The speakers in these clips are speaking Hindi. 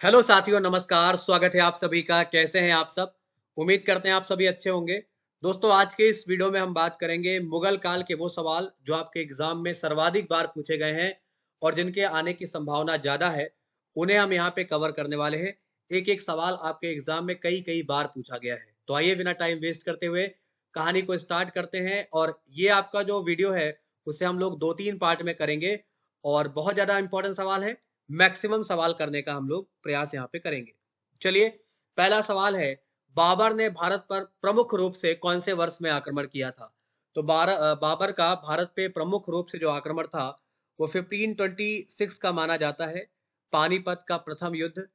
हेलो साथियों, नमस्कार। स्वागत है आप सभी का। कैसे हैं आप सब? उम्मीद करते हैं आप सभी अच्छे होंगे। दोस्तों, आज के इस वीडियो में हम बात करेंगे मुगल काल के वो सवाल जो आपके एग्जाम में सर्वाधिक बार पूछे गए हैं और जिनके आने की संभावना ज़्यादा है, उन्हें हम यहाँ पे कवर करने वाले हैं। एक-एक सवाल आपके एग्जाम में कई-कई बार पूछा गया है। तो आइए बिना टाइम वेस्ट करते हुए कहानी को स्टार्ट करते हैं और ये आपका जो वीडियो है, उसे हम लोग 2-3 पार्ट में करेंगे और बहुत ज़्यादा इंपॉर्टेंट सवाल है। मैक्सिमम सवाल करने का हम लोग प्रयास यहाँ पे करेंगे। चलिए, पहला सवाल है, बाबर ने भारत पर प्रमुख रूप से कौन से वर्ष में आक्रमण किया था? तो बाबर का भारत पे प्रमुख रूप से जो आक्रमण था, वो 1526 का माना जाता है। पानीपत का प्रथम युद्ध,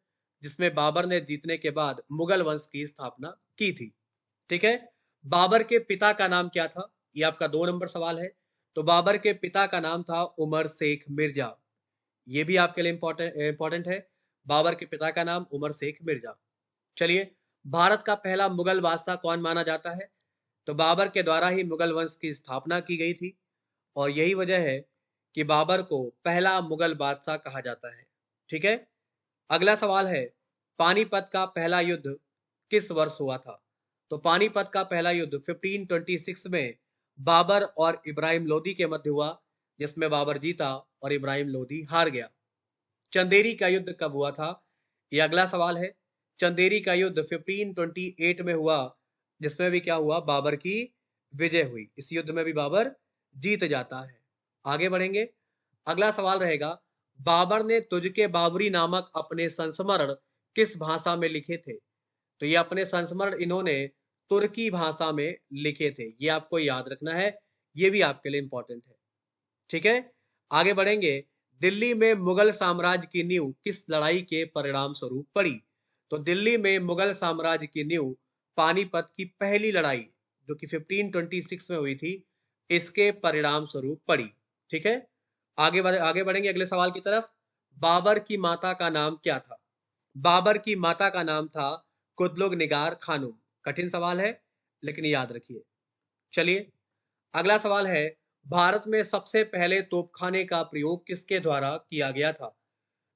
जिसमें बाबर ने जीतने के बाद मुगल वंश की स्थापना की थी। ठीक है? बाबर के पिता का नाम क्या था? ये आपका 2 नंबर सवाल है। तो बाबर के पिता का नाम था उमर शेख मिर्जा। ये भी आपके लिए इंपॉर्टेंट है। बाबर के पिता का नाम उमर शेख मिर्जा। चलिए, भारत का पहला मुगल बादशाह कौन माना जाता है? तो बाबर के द्वारा ही मुगल वंश की स्थापना की गई थी और यही वजह है कि बाबर को पहला मुगल बादशाह कहा जाता है। ठीक है? अगला सवाल है, पानीपत का पहला युद्ध किस वर्ष हुआ था? तो पानीपत का पहला युद्ध 1526 में बाबर और इब्राहिम लोदी के मध्य हुआ, जिसमें बाबर जीता और इब्राहिम लोदी हार गया। चंदेरी का युद्ध कब हुआ था? ये अगला सवाल है। चंदेरी का युद्ध 1528 में हुआ, जिसमें भी क्या हुआ? बाबर की विजय हुई। इस युद्ध में भी बाबर जीत जाता है। आगे बढ़ेंगे। अगला सवाल रहेगा, बाबर ने तुझके बाबरी नामक अपने संस्मरण किस भाषा में लिखे थे? तो ये अपने संस्मरण इन्होंने तुर्की भाषा में लिखे थे। ये आपको याद रखना है। ये भी आपके लिए इंपॉर्टेंट है। ठीक है? आगे बढ़ेंगे। दिल्ली में मुगल साम्राज्य की नींव किस लड़ाई के परिणाम स्वरूप पड़ी? तो दिल्ली में मुगल साम्राज्य की नींव पानीपत की पहली लड़ाई, जो कि 1526 में हुई थी, इसके परिणाम स्वरूप पड़ी। ठीक है? आगे बढ़ेंगे अगले सवाल की तरफ। बाबर की माता का नाम क्या था? बाबर की माता का नाम था कुतलुग निगार खानूम। कठिन सवाल है, लेकिन याद रखिए। चलिए, अगला सवाल है, भारत में सबसे पहले तोपखाने का प्रयोग किसके द्वारा किया गया था?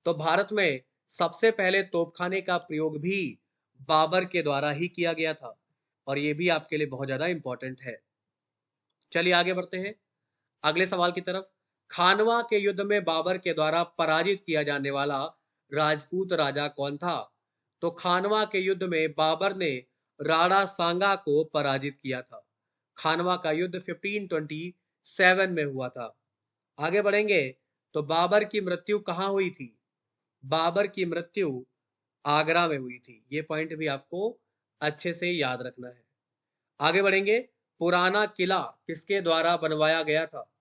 तो भारत में सबसे पहले तोपखाने का प्रयोग भी बाबर के द्वारा ही किया गया था और ये भी आपके लिए बहुत ज्यादा इंपॉर्टेंट है। चलिए आगे बढ़ते हैं अगले सवाल की तरफ। खानवा के युद्ध में बाबर के द्वारा पराजित किया जाने वाला राजपूत राजा कौन था? तो खानवा के युद्ध में बाबर ने राणा सांगा को पराजित किया था। खानवा का युद्ध 1527 में हुआ था। आगे बढ़ेंगे। तो बाबर की मृत्यु कहाँ हुई थी? बाबर की मृत्यु आगरा में हुई थी। ये पॉइंट भी आपको अच्छे से याद रखना है। आगे बढ़ेंगे। पुराना किला किसके द्वारा बनवाया गया था?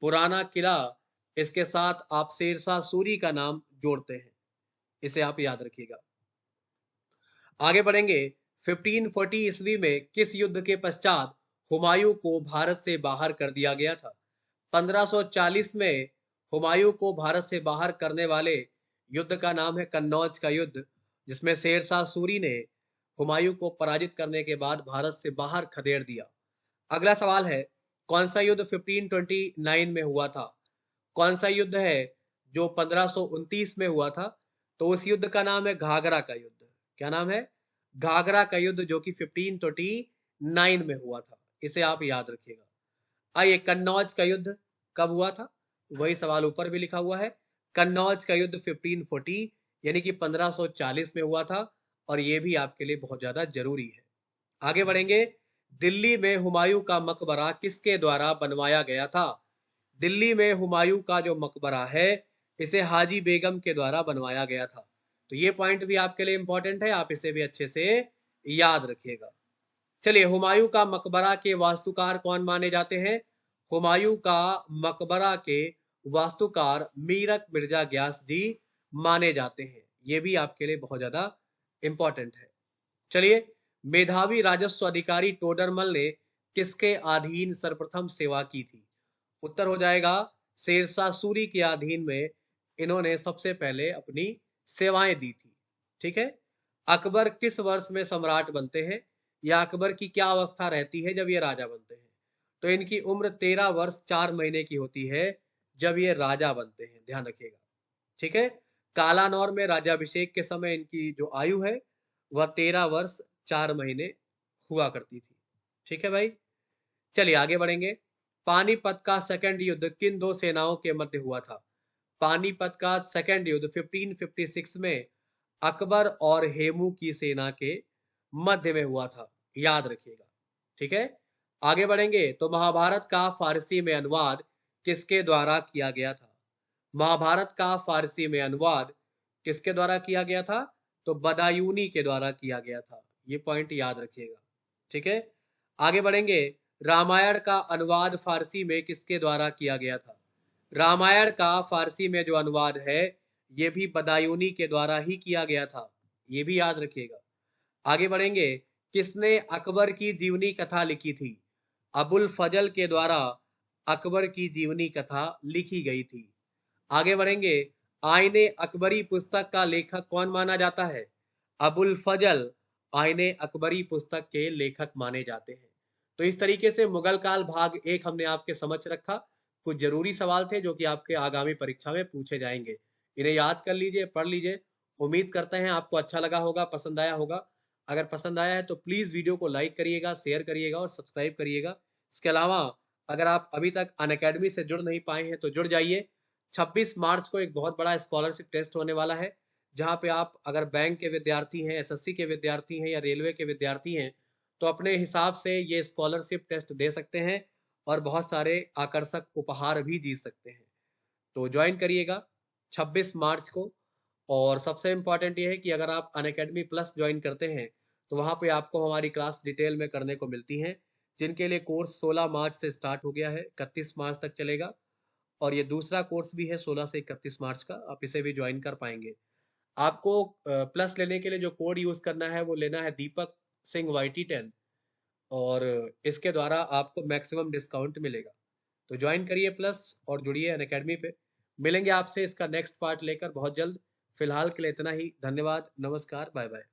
पुराना किला, इसके साथ आप शेरशाह सूरी का नाम जोड़ते हैं। इसे आप याद रखिएगा। आगे बढ़ेंगे। 1540 ईस्वी में किस युद्ध के पश्चात हुमायूं को भारत से बाहर कर दिया गया था? 1540 में हुमायूं को भारत से बाहर करने वाले युद्ध का नाम है कन्नौज का युद्ध, जिसमें शेरशाह सूरी ने हुमायूं को पराजित करने के बाद भारत से बाहर खदेड़ दिया। अगला सवाल है, कौन सा युद्ध 1529 में हुआ था? कौन सा युद्ध है जो 1529 में हुआ था? तो उस युद्ध का नाम है घाघरा का युद्ध। क्या नाम है? घाघरा का युद्ध, जो कि 1529 में हुआ था। इसे आप याद रखिएगा। आइए, कन्नौज का युद्ध कब हुआ था? वही सवाल ऊपर भी लिखा हुआ है। कन्नौज का युद्ध 1540 यानी कि 1540 में हुआ था और ये भी आपके लिए बहुत ज्यादा जरूरी है। आगे बढ़ेंगे। दिल्ली में हुमायूं का मकबरा किसके द्वारा बनवाया गया था? दिल्ली में हुमायूं का जो मकबरा है, इसे हाजी बेगम के द्वारा बनवाया गया था। तो ये पॉइंट भी आपके लिए इंपॉर्टेंट है, आप इसे भी अच्छे से याद रखिएगा। चलिए, हुमायूं का मकबरा के वास्तुकार कौन माने जाते हैं? हुमायूं का मकबरा के वास्तुकार मीरक मिर्जा ग्यास जी माने जाते हैं। ये भी आपके लिए बहुत ज्यादा इंपॉर्टेंट है। चलिए, मेधावी राजस्व अधिकारी टोडरमल ने किसके अधीन सर्वप्रथम सेवा की थी? उत्तर हो जाएगा शेरशाह सूरी के अधीन में इन्होंने सबसे पहले अपनी सेवाएं दी थी। ठीक है? अकबर किस वर्ष में सम्राट बनते हैं, या अकबर की क्या अवस्था रहती है जब ये राजा बनते हैं? तो इनकी उम्र 13 वर्ष 4 महीने की होती है जब ये राजा बनते हैं। ध्यान रखिएगा। ठीक है? कालानौर में राज्याभिषेक के समय इनकी जो आयु है वह 13 वर्ष 4 महीने हुआ करती थी। ठीक है भाई, चलिए आगे बढ़ेंगे। पानीपत का सेकंड युद्ध किन दो सेनाओं के मध्य हुआ था? पानीपत का सेकंड युद्ध 1556 में अकबर और हेमू की सेना के मध्य में हुआ था, याद रखिएगा। ठीक है, आगे बढ़ेंगे तो महाभारत का फारसी में अनुवाद किसके द्वारा किया गया था? महाभारत का फारसी में अनुवाद किसके द्वारा किया गया था? तो बदायूनी के द्वारा किया गया था। ये पॉइंट याद रखिएगा। ठीक है, आगे बढ़ेंगे। रामायण का अनुवाद फारसी में किसके द्वारा किया गया था? रामायण का फारसी में जो अनुवाद है ये भी बदायूनी के द्वारा ही किया गया था, ये भी याद रखिएगा। आगे बढ़ेंगे। किसने अकबर की जीवनी कथा लिखी थी? अबुल फजल के द्वारा अकबर की जीवनी कथा लिखी गई थी। आगे बढ़ेंगे। आईने अकबरी पुस्तक का लेखक कौन माना जाता है? अबुल फजल आईने अकबरी पुस्तक के लेखक माने जाते हैं। तो इस तरीके से मुगल काल भाग 1 हमने आपके समझ रखा। कुछ जरूरी सवाल थे जो कि आपके आगामी परीक्षा में पूछे जाएंगे, इन्हें याद कर लीजिए, पढ़ लीजिए। उम्मीद करते हैं आपको अच्छा लगा होगा, पसंद आया होगा। अगर पसंद आया है तो प्लीज वीडियो को लाइक करिएगा, शेयर करिएगा और सब्सक्राइब करिएगा। इसके अलावा अगर आप अभी तक अनअकैडमी से जुड़ नहीं पाए हैं तो जुड़ जाइए। 26 मार्च को एक बहुत बड़ा स्कॉलरशिप टेस्ट होने वाला है, जहां पे आप अगर बैंक के विद्यार्थी हैं, एसएससी के विद्यार्थी हैं या रेलवे के विद्यार्थी हैं तो अपने हिसाब से ये स्कॉलरशिप टेस्ट दे सकते हैं और बहुत सारे आकर्षक उपहार भी जीत सकते हैं। तो ज्वाइन करिएगा 26 मार्च को। और सबसे इम्पोर्टेंट ये है कि अगर आप अनअकैडमी प्लस ज्वाइन करते हैं तो वहाँ पे आपको हमारी क्लास डिटेल में करने को मिलती हैं, जिनके लिए कोर्स 16 मार्च से स्टार्ट हो गया है, 31 मार्च तक चलेगा। और ये दूसरा कोर्स भी है 16 से 31 मार्च का, आप इसे भी ज्वाइन कर पाएंगे। आपको प्लस लेने के लिए जो कोड यूज करना है वो लेना है दीपक सिंह YT10, और इसके द्वारा आपको मैक्सिमम डिस्काउंट मिलेगा। तो ज्वाइन करिए प्लस और जुड़िए अनअकैडमी पे। मिलेंगे आपसे इसका नेक्स्ट पार्ट लेकर बहुत जल्द। फिलहाल के लिए इतना ही। धन्यवाद, नमस्कार, बाय बाय।